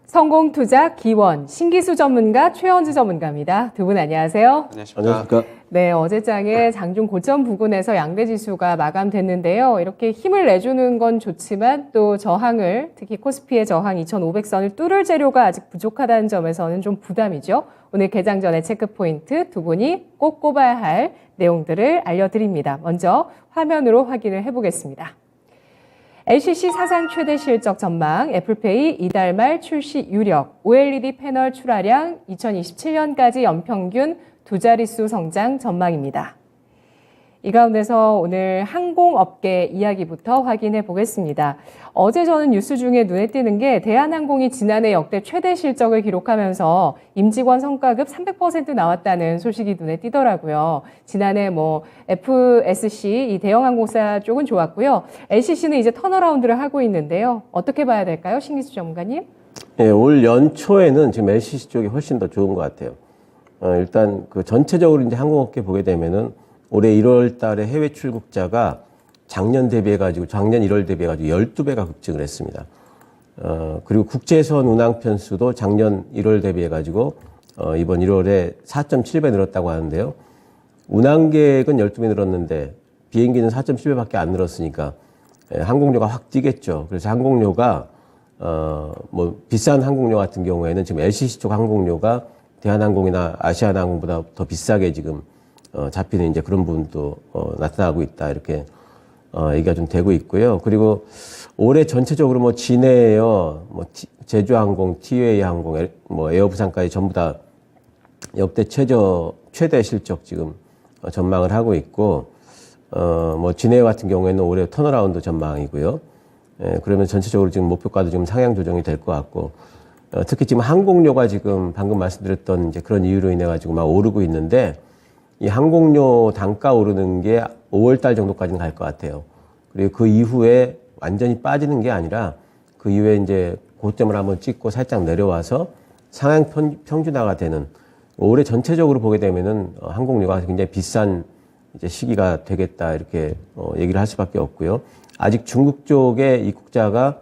성공투자 기원, 신기수 전문가 최원주 전문가입니다. 두 분 안녕하세요. 안녕하십니까. 네, 어제장에 장중 고점 부근에서 양대지수가 마감됐는데요. 이렇게 힘을 내주는 건 좋지만 또 저항을, 특히 코스피의 저항 2,500선을 뚫을 재료가 아직 부족하다는 점에서는 좀 부담이죠. 오늘 개장 전에 체크포인트 두 분이 꼭 꼽아야 할 내용들을 알려드립니다. 먼저 화면으로 확인을 해보겠습니다. LCC 사상 최대 실적 전망, 애플페이 이달 말 출시 유력, OLED 패널 출하량 2027년까지 연평균 두 자릿수 성장 전망입니다. 이 가운데서 오늘 항공업계 이야기부터 확인해 보겠습니다. 어제 저는 뉴스 중에 눈에 띄는 게 대한항공이 지난해 역대 최대 실적을 기록하면서 임직원 성과급 300% 나왔다는 소식이 눈에 띄더라고요. 지난해 FSC, 이 대형 항공사 쪽은 좋았고요. LCC는 이제 턴어라운드를 하고 있는데요. 어떻게 봐야 될까요? 신기수 전문가님? 네, 올 연초에는 지금 LCC 쪽이 훨씬 더 좋은 것 같아요. 일단 그 전체적으로 이제 항공업계 보게 되면은 올해 1월 달에 해외 출국자가 작년 1월 대비해가지고 12배가 급증을 했습니다. 그리고 국제선 운항 편수도 작년 1월 대비해가지고, 이번 1월에 4.7배 늘었다고 하는데요. 운항객은 12배 늘었는데, 비행기는 4.7배밖에 안 늘었으니까, 항공료가 확 뛰겠죠. 그래서 항공료가, 비싼 항공료 같은 경우에는 지금 LCC 쪽 항공료가 대한항공이나 아시아나항공보다 더 비싸게 지금 잡히는 이제 그런 부분도 나타나고 있다, 이렇게 얘기가 좀 되고 있고요. 그리고 올해 전체적으로 진에어, 제주항공, 티웨이 항공, 에어부산까지 전부 다 역대 최대 실적 지금 전망을 하고 있고, 진에어 같은 경우에는 올해 턴어라운드 전망이고요. 그러면 전체적으로 지금 목표가도 지금 상향 조정이 될 것 같고, 특히 지금 항공료가 지금 방금 말씀드렸던 이제 그런 이유로 인해 가지고 막 오르고 있는데, 이 항공료 단가 오르는 게 5월 달 정도까지는 갈 것 같아요. 그리고 그 이후에 완전히 빠지는 게 아니라 그 이후에 이제 고점을 한번 찍고 살짝 내려와서 상향 평준화가 되는, 올해 전체적으로 보게 되면은 항공료가 굉장히 비싼 이제 시기가 되겠다, 이렇게 얘기를 할 수밖에 없고요. 아직 중국 쪽의 입국자가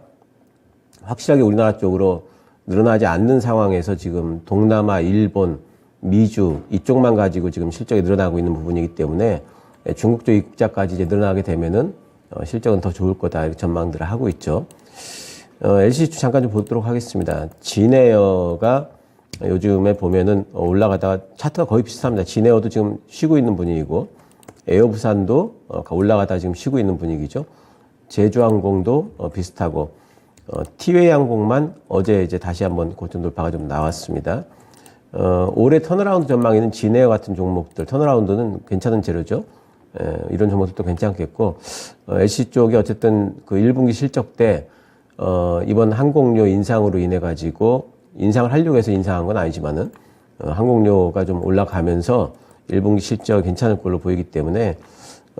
확실하게 우리나라 쪽으로 늘어나지 않는 상황에서 지금 동남아, 일본, 미주 이쪽만 가지고 지금 실적이 늘어나고 있는 부분이기 때문에 중국 쪽 입국자까지 이제 늘어나게 되면은 실적은 더 좋을 거다, 이렇게 전망들을 하고 있죠. LCC 잠깐 좀 보도록 하겠습니다. 진에어가 요즘에 보면은 올라가다가 차트가 거의 비슷합니다. 진에어도 지금 쉬고 있는 분위기고, 에어부산도 올라가다가 지금 쉬고 있는 분위기죠. 제주항공도 비슷하고, 티웨이 항공만 어제 이제 다시 한번 고점 돌파가 좀 나왔습니다. 올해 턴어라운드 전망에는 진에어 같은 종목들, 턴어라운드는 괜찮은 재료죠. 이런 종목들도 괜찮겠고, LC 쪽이 어쨌든 그 1분기 실적 때, 이번 항공료 인상으로 인해 가지고, 인상을 하려고 해서 인상한 건 아니지만은, 항공료가 좀 올라가면서 1분기 실적 괜찮을 걸로 보이기 때문에,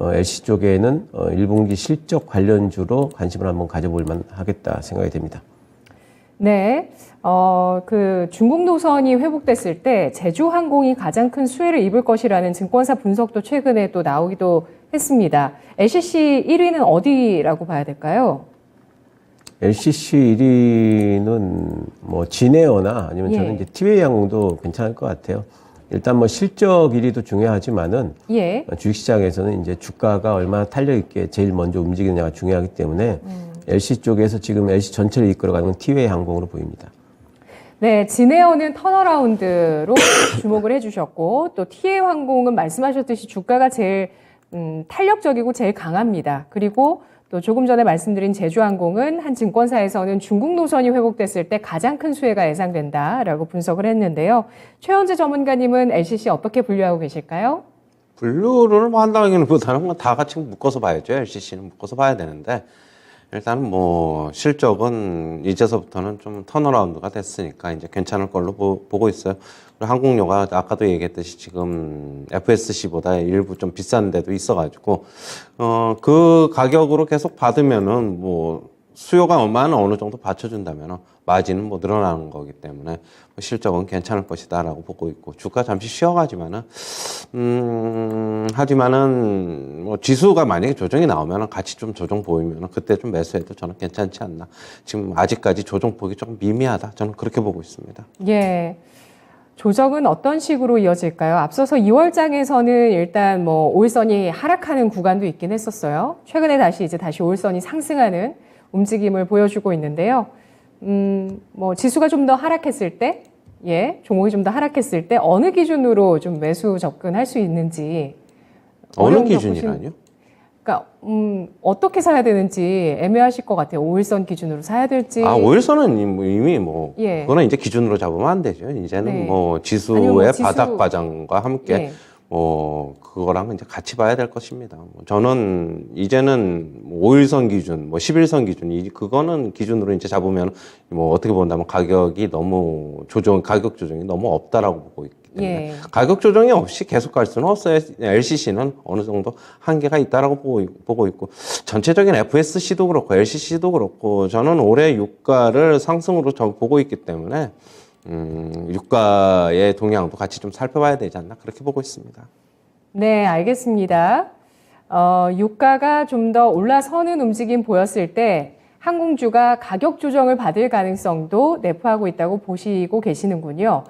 LC 쪽에는 1분기 실적 관련주로 관심을 한번 가져볼 만 하겠다 생각이 됩니다. 네. 중국 노선이 회복됐을 때 제주항공이 가장 큰 수혜를 입을 것이라는 증권사 분석도 최근에 또 나오기도 했습니다. LCC 1위는 어디라고 봐야 될까요? LCC 1위는 진에어나 아니면 저는 이제 티웨이 항공도 괜찮을 것 같아요. 일단 실적 1위도 중요하지만은, 주식시장에서는 이제 주가가 얼마나 탄력 있게 제일 먼저 움직이느냐가 중요하기 때문에, LC 쪽에서 지금 LC 전체를 이끌어가는 건 티웨이 항공으로 보입니다. 네, 진에어는 턴어라운드로 주목을 해주셨고, 또 티웨이 항공은 말씀하셨듯이 주가가 제일 탄력적이고 제일 강합니다. 그리고 또 조금 전에 말씀드린 제주항공은 한 증권사에서는 중국 노선이 회복됐을 때 가장 큰 수혜가 예상된다라고 분석을 했는데요. 최원재 전문가님은 LCC 어떻게 분류하고 계실까요? 분류를 한다기보다는 다 같이 묶어서 봐야죠. LCC는 묶어서 봐야 되는데, 일단은 실적은 이제서부터는 좀 턴어라운드가 됐으니까 이제 괜찮을 걸로 보고 있어요. 그리고 항공료가 아까도 얘기했듯이 지금 FSC보다 일부 좀 비싼 데도 있어가지고, 그 가격으로 계속 받으면은 수요가만 어느 정도 받쳐준다면 마진은 뭐 늘어나는 거기 때문에 실적은 괜찮을 것이다라고 보고 있고 주가 잠시 쉬어가지만은 하지만은 뭐 지수가 만약에 조정이 나오면은 같이 좀 조정 보이면은 그때 좀 매수해도 저는 괜찮지 않나. 지금 아직까지 조정폭이 조금 미미하다. 저는 그렇게 보고 있습니다. 예. 조정은 어떤 식으로 이어질까요? 앞서서 2월장에서는 일단 뭐 5일선이 하락하는 구간도 있긴 했었어요. 최근에 다시 5일선이 상승하는 움직임을 보여주고 있는데요. 뭐 지수가 좀 더 하락했을 때, 예, 종목이 좀 더 하락했을 때 어느 기준으로 좀 매수 접근할 수 있는지. 어느 기준이라뇨? 그러니까 어떻게 사야 되는지 애매하실 것 같아요. 5일선 기준으로 사야 될지. 5일선은 이미 뭐 예. 그거는 이제 기준으로 잡으면 안 되죠. 이제는 네. 뭐 아니면 지수의 뭐 지수- 바닥 과정과 함께 예. 그거랑 이제 같이 봐야 될 것입니다. 저는 이제는 5일선 기준, 10일선 기준, 그거는 기준으로 이제 잡으면 뭐 어떻게 본다면 가격 조정이 너무 없다라고 보고 있기 때문에 예. 가격 조정이 없이 계속 갈 수는 없어요. LCC는 어느 정도 한계가 있다라고 보고 있고 전체적인 FSC도 그렇고 LCC도 그렇고 저는 올해 유가를 상승으로 보고 있기 때문에 유가의 동향도 같이 좀 살펴봐야 되지 않나 그렇게 보고 있습니다. 네, 알겠습니다. 유가가 좀 더 올라서는 움직임 보였을 때 항공주가 가격 조정을 받을 가능성도 내포하고 있다고 보시고 계시는군요.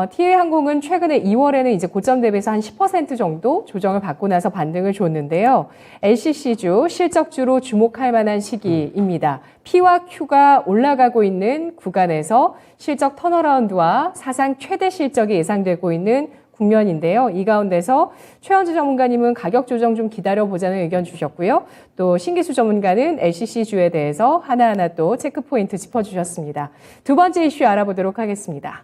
TA항공은 최근에 2월에는 이제 고점 대비해서 한 10% 정도 조정을 받고 나서 반등을 줬는데요. LCC주, 실적주로 주목할 만한 시기입니다. P와 Q가 올라가고 있는 구간에서 실적 턴어라운드와 사상 최대 실적이 예상되고 있는 국면인데요. 이 가운데서 최현주 전문가님은 가격 조정 좀 기다려보자는 의견 주셨고요. 또 신기수 전문가는 LCC주에 대해서 하나하나 또 체크포인트 짚어주셨습니다. 두 번째 이슈 알아보도록 하겠습니다.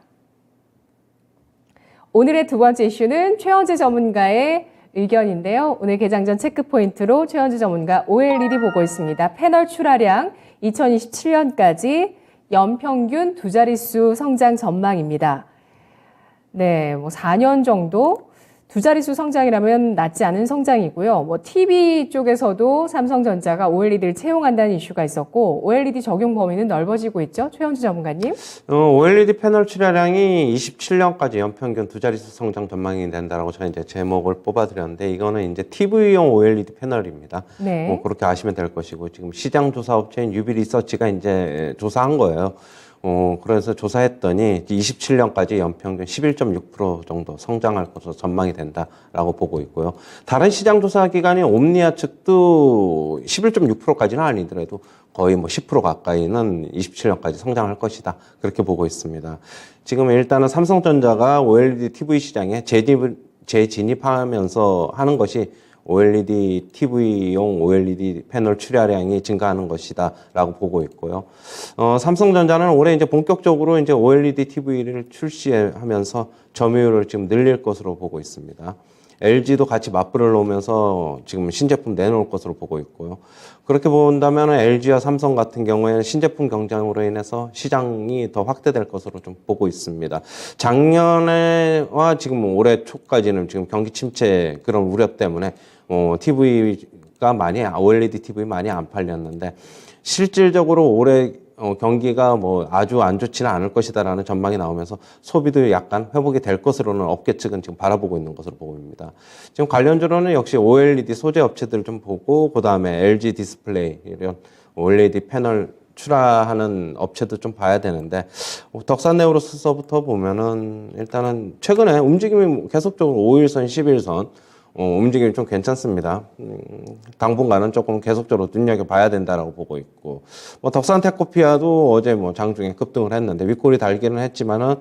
오늘의 두 번째 이슈는 최현재 전문가의 의견인데요. 오늘 개장 전 체크포인트로 최현재 전문가 OLED 보고 있습니다. 패널 출하량 2027년까지 연평균 두 자릿수 성장 전망입니다. 네, 뭐 4년 정도 두 자릿수 성장이라면 낮지 않은 성장이고요. 뭐 TV 쪽에서도 삼성전자가 OLED를 채용한다는 이슈가 있었고 OLED 적용 범위는 넓어지고 있죠. 최현주 전문가님. OLED 패널 출하량이 27년까지 연평균 두 자릿수 성장 전망이 된다라고 저는 이제 제목을 뽑아드렸는데 이거는 이제 TV용 OLED 패널입니다. 네. 뭐 그렇게 아시면 될 것이고 지금 시장 조사 업체인 유비리서치가 이제 조사한 거예요. 그래서 조사했더니 27년까지 연평균 11.6% 정도 성장할 것으로 전망이 된다라고 보고 있고요. 다른 시장 조사 기관인 옴니아 측도 11.6%까지는 아니더라도 거의 뭐 10% 가까이는 27년까지 성장할 것이다. 그렇게 보고 있습니다. 지금 일단은 삼성전자가 OLED TV 시장에 재진입하면서 하는 것이 OLED TV용 OLED 패널 출하량이 증가하는 것이다 라고 보고 있고요. 삼성전자는 올해 이제 본격적으로 이제 OLED TV를 출시하면서 점유율을 지금 늘릴 것으로 보고 있습니다. LG도 같이 맞불을 놓으면서 지금 신제품 내놓을 것으로 보고 있고요. 그렇게 본다면 LG와 삼성 같은 경우에는 신제품 경쟁으로 인해서 시장이 더 확대될 것으로 좀 보고 있습니다. 작년에와 지금 올해 초까지는 지금 경기 침체 그런 우려 때문에 TV가 OLED TV 많이 안 팔렸는데 실질적으로 올해 경기가 뭐 아주 안 좋지는 않을 것이다라는 전망이 나오면서 소비도 약간 회복이 될 것으로는 업계 측은 지금 바라보고 있는 것으로 보입니다. 지금 관련주로는 역시 OLED 소재 업체들을 좀 보고 그다음에 LG 디스플레이 이런 OLED 패널 출하하는 업체도 좀 봐야 되는데 덕산네오로스서부터 보면은 일단은 최근에 움직임이 계속적으로 5일선, 11선 움직임이 좀 괜찮습니다. 당분간은 조금 계속적으로 눈여겨봐야 된다라고 보고 있고, 덕산테크피아도 어제 장중에 급등을 했는데, 윗골이 달기는 했지만은,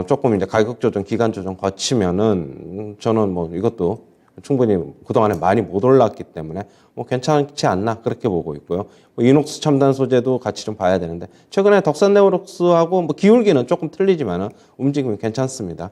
조금 이제 가격 조정, 기간 조정 거치면은, 저는 이것도 충분히 그동안에 많이 못 올랐기 때문에 괜찮지 않나 그렇게 보고 있고요. 이녹스 첨단 소재도 같이 좀 봐야 되는데 최근에 덕산네오록스하고 기울기는 조금 틀리지만은 움직임이 괜찮습니다.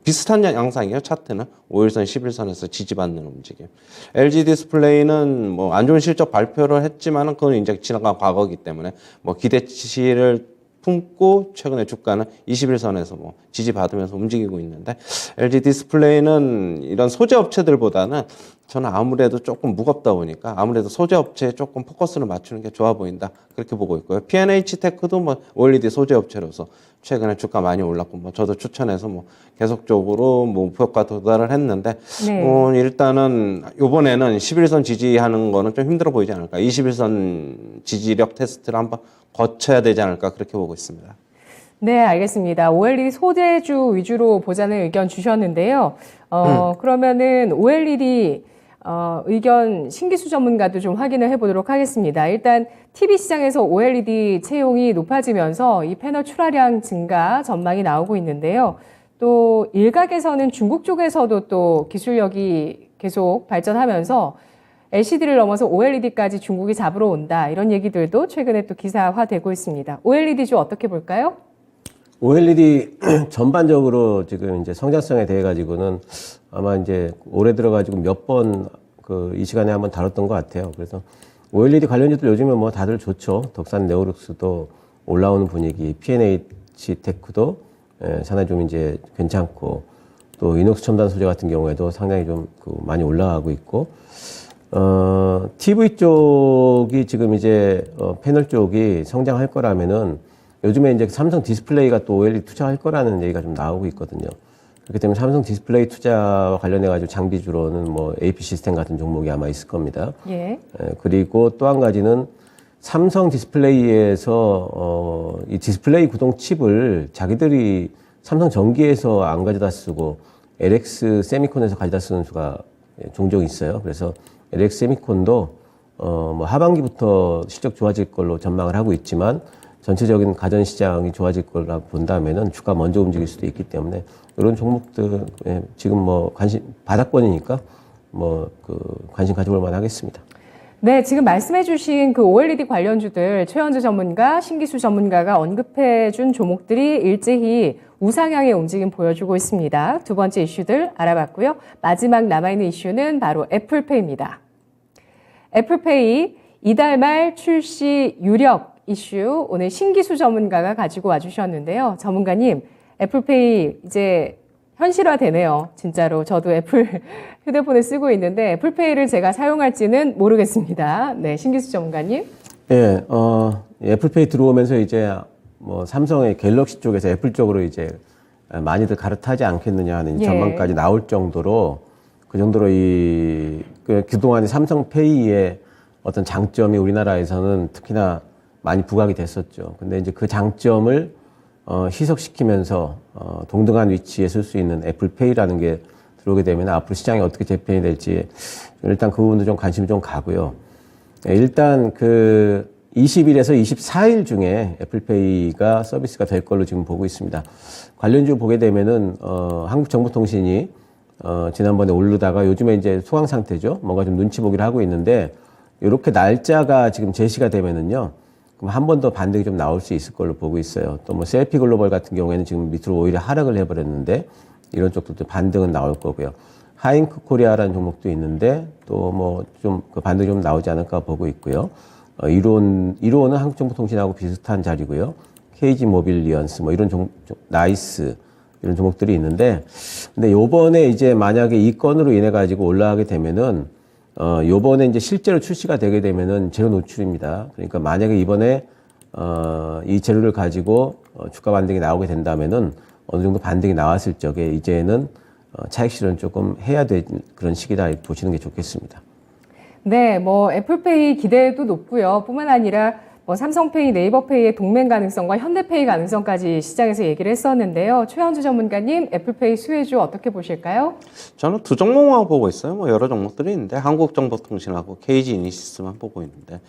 비슷한 양상이에요. 차트는 5일선, 11선에서 지지받는 움직임. LG 디스플레이는 안 좋은 실적 발표를 했지만은 그건 이제 지나간 과거이기 때문에 기대치를 품고 최근에 주가는 21선에서 뭐 지지받으면서 움직이고 있는데 LG 디스플레이는 이런 소재 업체들보다는 저는 아무래도 조금 무겁다 보니까 아무래도 소재 업체에 조금 포커스를 맞추는 게 좋아 보인다 그렇게 보고 있고요. P&H 테크도 뭐 OLED 소재 업체로서 최근에 주가 많이 올랐고 뭐 저도 추천해서 뭐 계속적으로 뭐 목표가 도달을 했는데 네. 일단은 이번에는 11선 지지하는 거는 좀 힘들어 보이지 않을까. 21선 지지력 테스트를 한번 거쳐야 되지 않을까 그렇게 보고 있습니다. 네, 알겠습니다. OLED 소재주 위주로 보자는 의견 주셨는데요. 그러면은 OLED 의견 신기수 전문가도 좀 확인을 해보도록 하겠습니다. 일단 TV 시장에서 OLED 채용이 높아지면서 이 패널 출하량 증가 전망이 나오고 있는데요. 또 일각에서는 중국 쪽에서도 또 기술력이 계속 발전하면서 LCD를 넘어서 OLED까지 중국이 잡으러 온다. 이런 얘기들도 최근에 또 기사화되고 있습니다. OLED 주 어떻게 볼까요? OLED 전반적으로 지금 이제 성장성에 대해 가지고는 아마 이제 올해 들어가지고 몇 번 이 시간에 한번 다뤘던 것 같아요. 그래서 OLED 관련주들 요즘에 뭐 다들 좋죠. 덕산 네오룩스도 올라오는 분위기, P&H 테크도 상당히 좀 이제 괜찮고 또 이녹스 첨단 소재 같은 경우에도 상당히 좀 많이 올라가고 있고 TV 쪽이 지금 이제 패널 쪽이 성장할 거라면은 요즘에 이제 삼성 디스플레이가 또 OLED 투자할 거라는 얘기가 좀 나오고 있거든요. 그렇기 때문에 삼성 디스플레이 투자와 관련해가지고 장비주로는 뭐 AP 시스템 같은 종목이 아마 있을 겁니다. 예. 그리고 또 한 가지는 삼성 디스플레이에서 이 디스플레이 구동 칩을 자기들이 삼성 전기에서 안 가져다 쓰고 LX 세미콘에서 가져다 쓰는 수가 종종 있어요. 그래서 LX 세미콘도 뭐 하반기부터 실적 좋아질 걸로 전망을 하고 있지만 전체적인 가전 시장이 좋아질 거라고 본다면은 주가 먼저 움직일 수도 있기 때문에 이런 종목들 지금 뭐 바닥권이니까 관심 가져볼 만하겠습니다. 네, 지금 말씀해주신 그 OLED 관련주들 최현주 전문가, 신기수 전문가가 언급해준 종목들이 일제히 우상향의 움직임 보여주고 있습니다. 두 번째 이슈들 알아봤고요. 마지막 남아있는 이슈는 바로 애플페이입니다. 애플페이 이달 말 출시 유력 이슈 오늘 신기수 전문가가 가지고 와주셨는데요. 전문가님, 애플페이 이제 현실화되네요. 진짜로 저도 애플 휴대폰을 쓰고 있는데 애플페이를 제가 사용할지는 모르겠습니다. 네, 신기수 전문가님. 예, 애플페이 들어오면서 이제 뭐 삼성의 갤럭시 쪽에서 애플 쪽으로 이제 많이들 갈아타지 않겠느냐 하는 전망까지 나올 정도로 그 정도로 그동안의 삼성페이의 어떤 장점이 우리나라에서는 특히나 많이 부각이 됐었죠. 근데 이제 그 장점을 희석시키면서 동등한 위치에 설 수 있는 애플페이라는 게 들어오게 되면 앞으로 시장이 어떻게 재편이 될지 일단 그 부분도 좀 관심이 좀 가고요. 일단 20일에서 24일 중에 애플페이가 서비스가 될 걸로 지금 보고 있습니다. 관련주 보게 되면은 한국정보통신이 지난번에 오르다가 요즘에 이제 소강 상태죠. 뭔가 좀 눈치 보기를 하고 있는데 이렇게 날짜가 지금 제시가 되면은요. 그럼 한 번 더 반등이 좀 나올 수 있을 걸로 보고 있어요. 또 뭐 셀피 글로벌 같은 경우에는 지금 밑으로 오히려 하락을 해버렸는데 이런 쪽도 반등은 나올 거고요. 하잉크 코리아라는 종목도 있는데 또 뭐 좀 그 반등이 좀 나오지 않을까 보고 있고요. 이로는 한국정보통신하고 비슷한 자리고요. KG 모빌리언스 뭐 이런 나이스 이런 종목들이 있는데 근데 요번에 이제 만약에 이 건으로 인해 가지고 올라가게 되면은 요번에 이제 실제로 출시가 되게 되면은 재료 노출입니다. 그러니까 만약에 이번에 이 재료를 가지고 주가 반등이 나오게 된다면은 어느 정도 반등이 나왔을 적에 이제는 차익 실현 조금 해야 될 그런 시기다 보시는 게 좋겠습니다. 네, 뭐 애플페이 기대도 높고요. 뿐만 아니라 뭐 삼성페이, 네이버페이의 동맹 가능성과 현대페이 가능성까지 시장에서 얘기를 했었는데요. 최현주 전문가님, 애플페이 수혜주 어떻게 보실까요? 저는 두 종목만 보고 있어요. 뭐 여러 종목들이 있는데 한국정보통신하고 KG 이니시스만 보고 있는데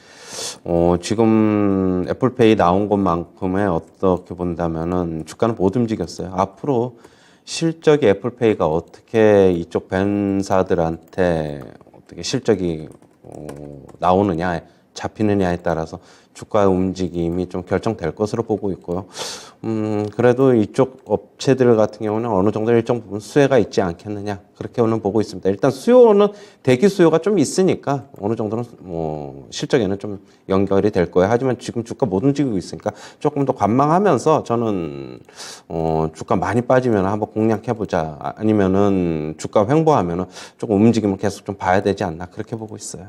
지금 애플페이 나온 것만큼에 어떻게 본다면은 주가는 못 움직였어요. 앞으로 실적이 애플페이가 어떻게 이쪽 벤사들한테 어떻게 실적이 나오느냐 잡히느냐에 따라서 주가 움직임이 좀 결정될 것으로 보고 있고요. 그래도 이쪽 업체들 같은 경우는 어느 정도 일정 부분 수혜가 있지 않겠느냐 그렇게는 보고 있습니다. 일단 수요는 대기 수요가 좀 있으니까 어느 정도는 뭐 실적에는 좀 연결이 될 거예요. 하지만 지금 주가 못 움직이고 있으니까 조금 더 관망하면서 저는 주가 많이 빠지면 한번 공략해보자, 아니면은 주가 횡보하면은 조금 움직임을 계속 좀 봐야 되지 않나 그렇게 보고 있어요.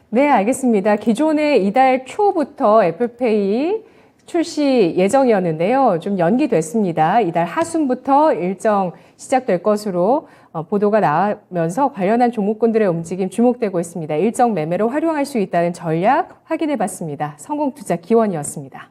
네, 알겠습니다. 기존에 이달 초부터 애플페이 출시 예정이었는데요. 좀 연기됐습니다. 이달 하순부터 일정 시작될 것으로 보도가 나오면서 관련한 종목군들의 움직임 주목되고 있습니다. 일정 매매로 활용할 수 있다는 전략 확인해 봤습니다. 성공투자 기원이었습니다.